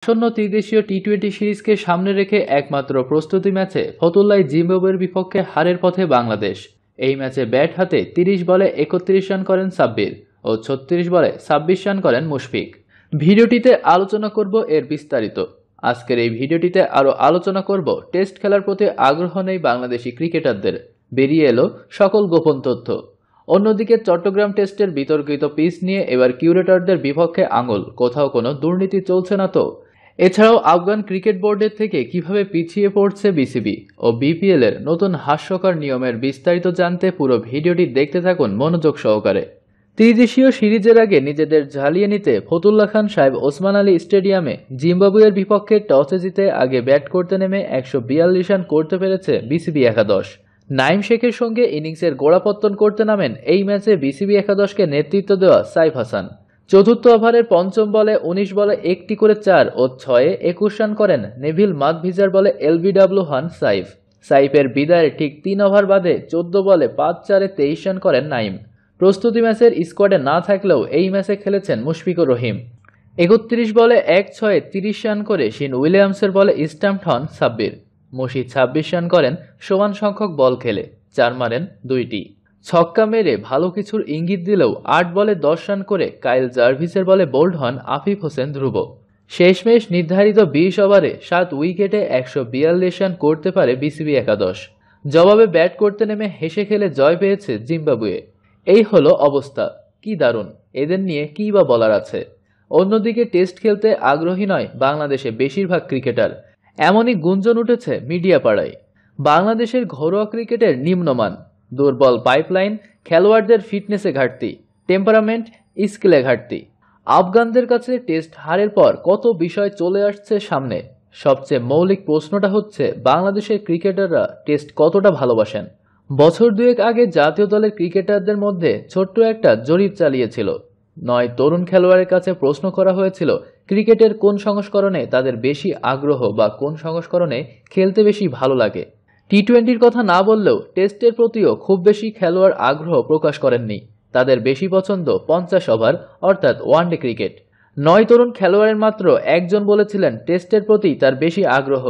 আসন্ন ত্রিদেশীয় টি-20 সিরিজকে সামনে রেখে একমাত্র প্রস্তুতি ম্যাচে ফতুল্লায় জিম্বাবুয়ের বিপক্ষে হারের পথে বাংলাদেশ। এই ম্যাচে ব্যাট হাতে ৩০ বলে ৩১ রান করেন সাব্বির ও ৩৬ বলে ২৬ রান করেন মুশফিক। ভিডিওটিতে আলোচনা করব এর বিস্তারিত। আজকের এই ভিডিওটিতে আরও আলোচনা করব টেস্ট খেলার প্রতি আগ্রহ নেই বাংলাদেশি ক্রিকেটারদের, বেরিয়ে এলো সকল গোপন তথ্য। অন্যদিকে চট্টগ্রাম টেস্টের বিতর্কিত পিচ নিয়ে এবার কিউরেটরদের বিপক্ষে আঙুল, কোথাও কোনো দুর্নীতি চলছে না তো? এছাড়াও আফগান ক্রিকেট বোর্ডের থেকে কিভাবে পিছিয়ে পড়ছে বিসিবি ও বিপিএল এর নতুন হাস্যকর নিয়মের বিস্তারিত জানতে পুরো ভিডিওটি দেখতে থাকুন মনোযোগ সহকারে। ত্রিদেশীয় সিরিজের আগে নিজেদের ঝালিয়ে নিতে ফতুল্লা খান সাহেব ওসমান আলী স্টেডিয়ামে জিম্বাবুয়ের বিপক্ষে টসে জিতে আগে ব্যাট করতে নেমে ১৪২ রান করতে পেরেছে বিসিবি একাদশ। নাইম শেখের সঙ্গে ইনিংসের গোড়াপত্তন করতে নামেন এই ম্যাচে বিসিবি একাদশকে নেতৃত্ব দেওয়া সাইফ হাসান। চতুর্থ ওভারের পঞ্চম বলে ১৯ বলে একটি করে ৪ ও ৬-এ ২১ রান করেন নেভিল মাদভিজার বলে এলবিডব্লিউ হন সাইফ। সাইফের বিদায়ের ঠিক ৩ ওভার বাদে ১৪ বলে ৫-৪-এ ২৩ রান করেন নাইম। প্রস্তুতি ম্যাচের স্কোয়াডে না থাকলেও এই ম্যাচে খেলেছেন মুশফিকুর রহিম। ৩১ বলে ১-৬-এ ৩০ রান করে শিন উইলিয়ামসের বলে স্ট্যাম্পড হন সাব্বির। মুশি ২৬ রান করেন সমান সংখ্যক বল খেলে, ৪ মারেন ২টি। ছক্কা মেরে ভালো কিছুর ইঙ্গিত দিলেও ৮ বলে ১০ রান করে কাইল জার্ভিসের বলে বোল্ড হন আফিফ হোসেন ধ্রুব। শেষমেশ নির্ধারিত ২০ ওভারে ৭ উইকেটে ১৪২ রান করতে পারে বিসিবি একাদশ। জবাবে ব্যাট করতে নেমে হেসে খেলে জয় পেয়েছে জিম্বাবুয়ে। এই হলো অবস্থা। কি দারুণ! এদের নিয়ে কী বা বলার আছে? অন্যদিকে টেস্ট খেলতে আগ্রহী নয় বাংলাদেশে বেশিরভাগ ক্রিকেটার, এমনই গুঞ্জন উঠেছে মিডিয়া পাড়ায়। বাংলাদেশের ঘরোয়া ক্রিকেটের নিম্নমান, দুর্বল পাইপলাইন, খেলোয়াড়দের ফিটনেসে ঘাটতি, টেম্পারামেন্ট, স্কিলে ঘাটতি। আফগানদের কাছে টেস্ট হারের পর কত বিষয় চলে আসছে সামনে। সবচেয়ে মৌলিক প্রশ্নটা হচ্ছে বাংলাদেশের ক্রিকেটাররা টেস্ট কতটা ভালোবাসেন। বছর দুয়েক আগে জাতীয় দলের ক্রিকেটারদের মধ্যে ছোট্ট একটা জরিপ চালিয়েছিল। ৯ তরুণ খেলোয়াড়ের কাছে প্রশ্ন করা হয়েছিল ক্রিকেটের কোন সংস্করণে তাদের বেশি আগ্রহ বা কোন সংস্করণে খেলতে বেশি ভালো লাগে। টি-20-র কথা না বললেও টেস্টের প্রতিও খুব বেশি খেলোয়াড় আগ্রহ প্রকাশ করেননি। তাদের বেশি পছন্দ ৫০ ওভার অর্থাৎ ওয়ানডে ক্রিকেট। ৯ তরুণ খেলোয়াড়ের মাত্র একজন বলেছিলেন টেস্টের প্রতি তার বেশি আগ্রহ।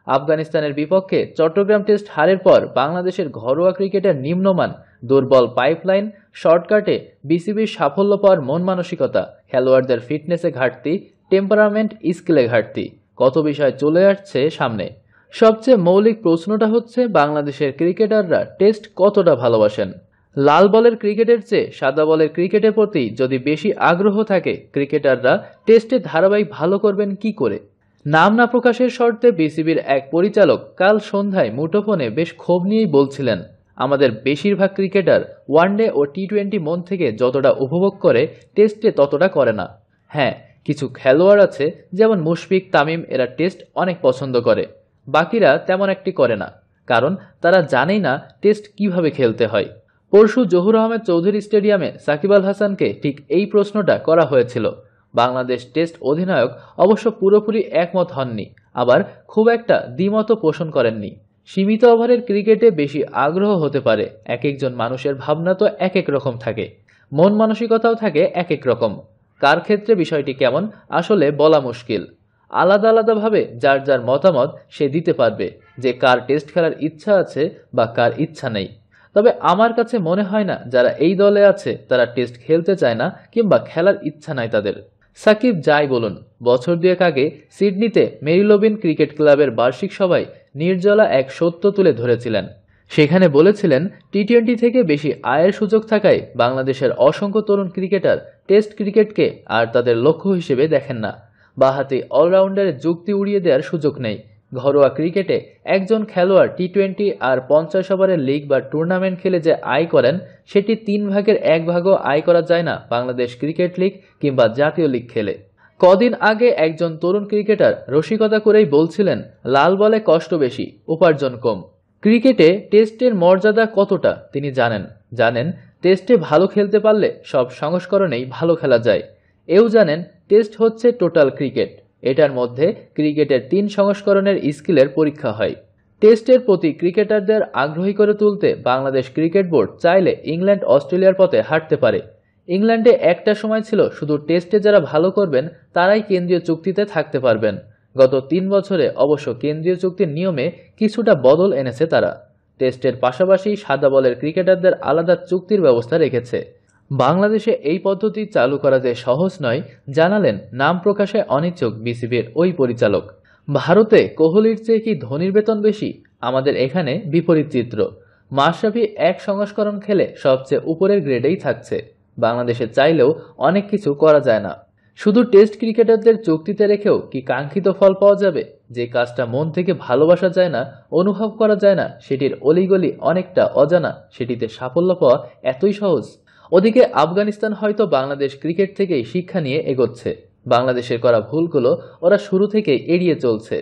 আফগানিস্তানের বিপক্ষে চট্টগ্রাম টেস্ট হারের পর বাংলাদেশের ঘরোয়া ক্রিকেটের নিম্নমান, দুর্বল পাইপলাইন, শর্টকাটে বিসিবির সাফল্য পাওয়ার মন মানসিকতা, খেলোয়াড়দের ফিটনেসে ঘাটতি, টেম্পারামেন্ট, স্কিলে ঘাটতি, কত বিষয় চলে আসছে সামনে। সবচেয়ে মৌলিক প্রশ্নটা হচ্ছে বাংলাদেশের ক্রিকেটাররা টেস্ট কতটা ভালোবাসেন। লাল বলের ক্রিকেটের চেয়ে সাদা বলের ক্রিকেটের প্রতি যদি বেশি আগ্রহ থাকে, ক্রিকেটাররা টেস্টে ধারাবাহিক ভালো করবেন কি করে? নাম না প্রকাশের শর্তে বিসিবির এক পরিচালক কাল সন্ধ্যায় মুঠোফোনে বেশ ক্ষোভ নিয়েই বলছিলেন, আমাদের বেশিরভাগ ক্রিকেটার ওয়ানডে ও টি-20 মন থেকে যতটা উপভোগ করে টেস্টে ততটা করে না। হ্যাঁ, কিছু খেলোয়াড় আছে যেমন মুশফিক, তামিম, এরা টেস্ট অনেক পছন্দ করে, বাকিরা তেমন একটি করে না, কারণ তারা জানেই না টেস্ট কিভাবে খেলতে হয়। পরশু জহুর আহমেদ চৌধুরী স্টেডিয়ামে সাকিব আল হাসানকে ঠিক এই প্রশ্নটা করা হয়েছিল। বাংলাদেশ টেস্ট অধিনায়ক অবশ্য পুরোপুরি একমত হননি, আবার খুব একটা দ্বিমতও পোষণ করেননি। সীমিত ওভারের ক্রিকেটে বেশি আগ্রহ হতে পারে, এক একজন মানুষের ভাবনা তো এক এক রকম থাকে, মন মানসিকতাও থাকে এক এক রকম। কার ক্ষেত্রে বিষয়টি কেমন আসলে বলা মুশকিল। আলাদা আলাদাভাবে যার যার মতামত সে দিতে পারবে যে কার টেস্ট খেলার ইচ্ছা আছে বা কার ইচ্ছা নেই। তবে আমার কাছে মনে হয় না যারা এই দলে আছে তারা টেস্ট খেলতে চায় না কিংবা খেলার ইচ্ছা নাই তাদের। সাকিব যাই বলুন, বছর দুয়েক আগে সিডনিতে মেরিলোবিন ক্রিকেট ক্লাবের বার্ষিক সভায় নির্জলা এক সত্য তুলে ধরেছিলেন। সেখানে বলেছিলেন টি-20 থেকে বেশি আয়ের সুযোগ থাকায় বাংলাদেশের অসংখ্য তরুণ ক্রিকেটার টেস্ট ক্রিকেটকে আর তাদের লক্ষ্য হিসেবে দেখেন না। বাঁহাতি অলরাউন্ডারের যুক্তি উড়িয়ে দেওয়ার সুযোগ নেই। ঘরোয়া ক্রিকেটে একজন খেলোয়াড় টি-20 আর ৫০ ওভারের লিগ বা টুর্নামেন্ট খেলে যে আয় করেন সেটি ৩ ভাগের ১ ভাগও আয় করা যায় না বাংলাদেশ ক্রিকেট লিগ কিংবা জাতীয় লিগ খেলে। কদিন আগে একজন তরুণ ক্রিকেটার রসিকতা করেই বলছিলেন লাল বলে কষ্ট বেশি, উপার্জন কম। ক্রিকেটে টেস্টের মর্যাদা কতটা তিনি জানেন টেস্টে ভালো খেলতে পারলে সব সংস্করণেই ভালো খেলা যায়। এও জানেন টেস্ট হচ্ছে টোটাল ক্রিকেট, এটার মধ্যে ক্রিকেটের ৩ সংস্করণের স্কিলের পরীক্ষা হয়। টেস্টের প্রতি ক্রিকেটারদের আগ্রহী করে তুলতে বাংলাদেশ ক্রিকেট বোর্ড চাইলে ইংল্যান্ড অস্ট্রেলিয়ার পথে হাঁটতে পারে। ইংল্যান্ডে একটা সময় ছিল শুধু টেস্টে যারা ভালো করবেন তারাই কেন্দ্রীয় চুক্তিতে থাকতে পারবেন। গত 3 বছরে অবশ্য কেন্দ্রীয় চুক্তির নিয়মে কিছুটা বদল এনেছে তারা। টেস্টের পাশাপাশি সাদা বলের ক্রিকেটারদের আলাদা চুক্তির ব্যবস্থা রেখেছে। বাংলাদেশে এই পদ্ধতি চালু করা যে সহজ নয় জানালেন নাম প্রকাশে অনিচ্ছুক বিসিবির ওই পরিচালক। ভারতে কোহলির চেয়ে কি ধোনির বেতন বেশি? আমাদের এখানে বিপরীত চিত্র। মাশরাফি এক সংস্করণ খেলে সবচেয়ে উপরের গ্রেডেই থাকছে। বাংলাদেশে চাইলেও অনেক কিছু করা যায় না। শুধু টেস্ট ক্রিকেটারদের চুক্তিতে রেখেও কি কাঙ্ক্ষিত ফল পাওয়া যাবে? যে কাজটা মন থেকে ভালোবাসা যায় না, অনুভব করা যায় না, সেটির অলিগলি অনেকটা অজানা, সেটিতে সাফল্য পাওয়া এতই সহজ? ওদিকে আফগানিস্তান হয়তো বাংলাদেশ ক্রিকেট থেকেই শিক্ষা নিয়ে এগোচ্ছে। বাংলাদেশের করা ভুলগুলো ওরা শুরু থেকেই এড়িয়ে চলছে।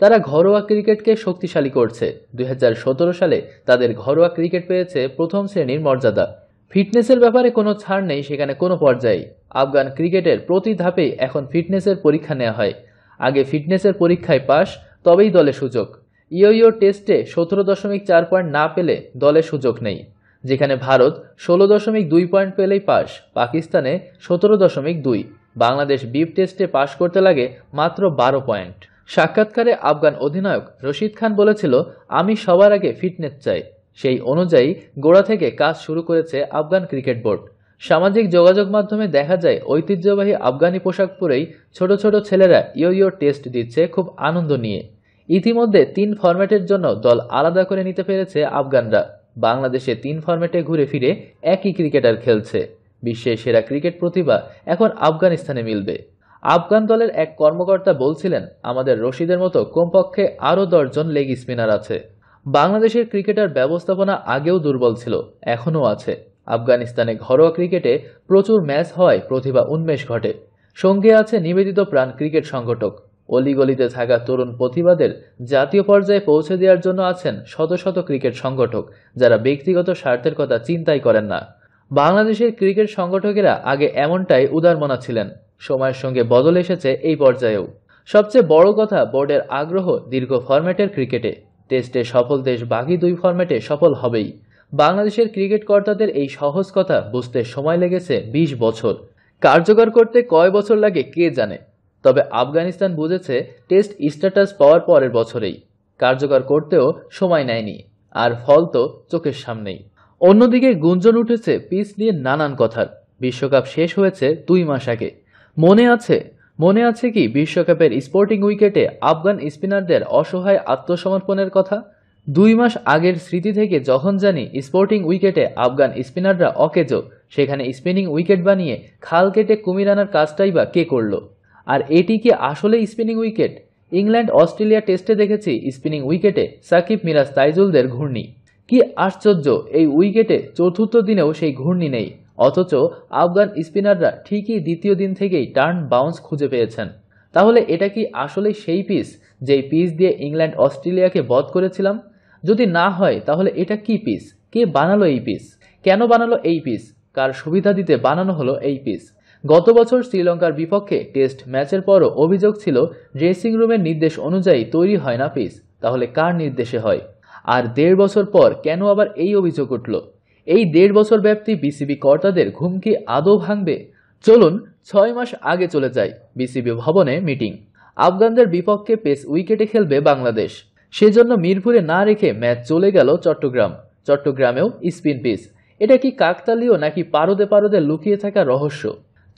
তারা ঘরোয়া ক্রিকেটকে শক্তিশালী করছে। 2017 সালে তাদের ঘরোয়া ক্রিকেট পেয়েছে প্রথম শ্রেণীর মর্যাদা। ফিটনেসের ব্যাপারে কোনো ছাড় নেই সেখানে কোনো পর্যায়ে। আফগান ক্রিকেটের প্রতি ধাপেই এখন ফিটনেসের পরীক্ষা নেওয়া হয়। আগে ফিটনেসের পরীক্ষায় পাস, তবেই দলে সুযোগ। ইয়ো টেস্টে 17.4 পয়েন্ট না পেলে দলে সুযোগ নেই, যেখানে ভারত 16.2 পয়েন্ট পেলেই পাস, পাকিস্তানে 17.2। বাংলাদেশ বিপ টেস্টে পাস করতে লাগে মাত্র 12 পয়েন্ট। সাক্ষাৎকারে আফগান অধিনায়ক রশিদ খান বলেছিল, আমি সবার আগে ফিটনেস চাই। সেই অনুযায়ী গোড়া থেকে কাজ শুরু করেছে আফগান ক্রিকেট বোর্ড। সামাজিক যোগাযোগ মাধ্যমে দেখা যায় ঐতিহ্যবাহী আফগানি পোশাক পরেই ছোট ছোট ছেলেরা ইয়ো টেস্ট দিচ্ছে খুব আনন্দ নিয়ে। ইতিমধ্যে 3 ফরম্যাটের জন্য দল আলাদা করে নিতে পেরেছে আফগানরা। বাংলাদেশে 3 ফরম্যাটে ঘুরে ফিরে একই ক্রিকেটার খেলছে। বিশ্বের সেরা ক্রিকেট প্রতিভা এখন আফগানিস্তানে মিলবে। আফগান দলের এক কর্মকর্তা বলছিলেন, আমাদের রশিদের মতো কমপক্ষে আরও 10 জন লেগ স্পিনার আছে। বাংলাদেশের ক্রিকেটার ব্যবস্থাপনা আগেও দুর্বল ছিল, এখনও আছে। আফগানিস্তানে ঘরোয়া ক্রিকেটে প্রচুর ম্যাচ হওয়ায় প্রতিভা উন্মেষ ঘটে। সঙ্গে আছে নিবেদিত প্রাণ ক্রিকেট সংগঠক। অলিগলিতে থাকা তরুণ প্রতিভাদের জাতীয় পর্যায়ে পৌঁছে দেওয়ার জন্য আছেন শত শত ক্রিকেট সংগঠক, যারা ব্যক্তিগত স্বার্থের কথা চিন্তাই করেন না। বাংলাদেশের ক্রিকেট সংগঠকেরা আগে এমনটাই উদারমনা ছিলেন। সময়ের সঙ্গে বদল এসেছে এই পর্যায়েও। সবচেয়ে বড় কথা, বোর্ডের আগ্রহ দীর্ঘ ফরম্যাটের ক্রিকেটে। টেস্টে সফল দেশ বাকি 2 ফরম্যাটে সফল হবেই। বাংলাদেশের ক্রিকেট কর্তাদের এই সহজ কথা বুঝতে সময় লেগেছে 20 বছর। কার্যকর করতে কয় বছর লাগে কে জানে। তবে আফগানিস্তান বুঝেছে টেস্ট স্ট্যাটাস পাওয়ার পরের বছরেই। কার্যকর করতেও সময় নেয়নি, আর ফল তো চোখের সামনেই। অন্যদিকে গুঞ্জন উঠেছে পিচ নিয়ে নানান কথার। বিশ্বকাপ শেষ হয়েছে 2 মাস আগে। মনে আছে কি বিশ্বকাপের স্পোর্টিং উইকেটে আফগান স্পিনারদের অসহায় আত্মসমর্পণের কথা? 2 মাস আগের স্মৃতি থেকে যখন জানি স্পোর্টিং উইকেটে আফগান স্পিনাররা অকেজো, সেখানে স্পিনিং উইকেট বানিয়ে খাল কেটে কুমির আনার কাজটাই বা কে করলো? আর এটি কি আসলে স্পিনিং উইকেট? ইংল্যান্ড অস্ট্রেলিয়া টেস্টে দেখেছি স্পিনিং উইকেটে সাকিব, মিরাজ, তাইজুলদের ঘূর্ণি। কি আশ্চর্য, এই উইকেটে চতুর্থ দিনেও সেই ঘূর্ণি নেই, অথচ আফগান স্পিনাররা ঠিকই দ্বিতীয় দিন থেকেই টার্ন বাউন্স খুঁজে পেয়েছেন। তাহলে এটা কি আসলে সেই পিচ যেই পিচ দিয়ে ইংল্যান্ড অস্ট্রেলিয়াকে বধ করেছিলাম? যদি না হয় তাহলে এটা কি পিচ? কে বানালো এই পিচ? কেন বানালো এই পিচ? কার সুবিধা দিতে বানানো হলো এই পিচ? গত বছর শ্রীলঙ্কার বিপক্ষে টেস্ট ম্যাচের পরও অভিযোগ ছিল ড্রেসিং রুমের নির্দেশ অনুযায়ী তৈরি হয় না পিচ। তাহলে কার নির্দেশে হয়? আর 1.5 বছর পর কেন আবার এই অভিযোগ উঠল? এই 1.5 বছর ব্যাপ্তি বিসিবি কর্তাদের ঘুম কি আদৌ ভাঙবে? চলুন 6 মাস আগে চলে যাই। বিসিবি ভবনে মিটিং। আফগানদের বিপক্ষে পেস উইকেটে খেলবে বাংলাদেশ। সেজন্য মিরপুরে না রেখে ম্যাচ চলে গেল চট্টগ্রামেও স্পিন পিচ। এটা কি কাকতালীয় নাকি পারদে পারদে লুকিয়ে থাকা রহস্য?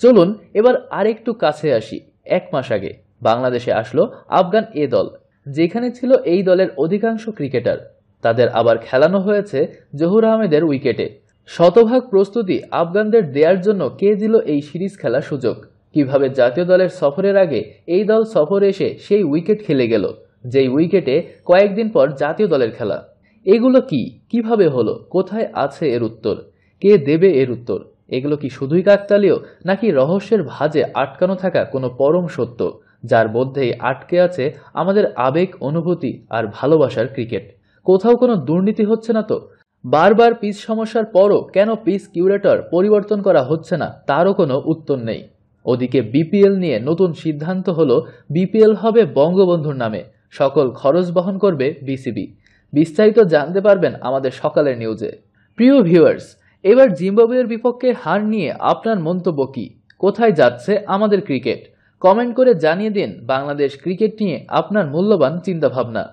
চলুন এবার আরেকটু কাছে আসি। 1 মাস আগে বাংলাদেশে আসলো আফগান এ দল, যেখানে ছিল এই দলের অধিকাংশ ক্রিকেটার। তাদের আবার খেলানো হয়েছে জহুর আহমেদের উইকেটে। শতভাগ প্রস্তুতি আফগানদের দেওয়ার জন্য কে দিল এই সিরিজ খেলার সুযোগ? কিভাবে জাতীয় দলের সফরের আগে এই দল সফরে এসে সেই উইকেট খেলে গেল, যেই উইকেটে কয়েকদিন পর জাতীয় দলের খেলা? এগুলো কি, কিভাবে হলো, কোথায় আছে এর উত্তর? কে দেবে এর উত্তর? এগুলো কি শুধুই কাকতালীয়, নাকি রহস্যের ভাঁজে আটকানো থাকা কোনো পরম সত্য, যার মধ্যেই আটকে আছে আমাদের আবেগ, অনুভূতি আর ভালোবাসার ক্রিকেট? কোথাও কোনো দুর্নীতি হচ্ছে না তো? বারবার পিচ সমস্যার পরও কেন পিচ কিউরেটর পরিবর্তন করা হচ্ছে না, তারও কোনো উত্তর নেই। ওদিকে বিপিএল নিয়ে নতুন সিদ্ধান্ত হলো, বিপিএল হবে বঙ্গবন্ধুর নামে, সকল খরচ বহন করবে বিসিবি। বিস্তারিত জানতে পারবেন আমাদের সকালের নিউজে। প্রিয় ভিউয়ার্স, এবার জিম্বাবুয়ের বিপক্ষে হার নিয়ে আপনার মন্তব্য কি? কোথায় যাচ্ছে আমাদের ক্রিকেট? কমেন্ট করে জানিয়ে দিন বাংলাদেশ ক্রিকেট নিয়ে আপনার মূল্যবান চিন্তাভাবনা।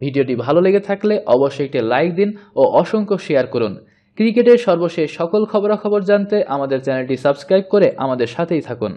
ভিডিওটি ভালো লেগে থাকলে অবশ্যই একটি লাইক দিন ও অসংখ্য শেয়ার করুন। ক্রিকেটের সর্বশেষ সকল খবরাখবর জানতে আমাদের চ্যানেলটি সাবস্ক্রাইব করে আমাদের সাথেই থাকুন।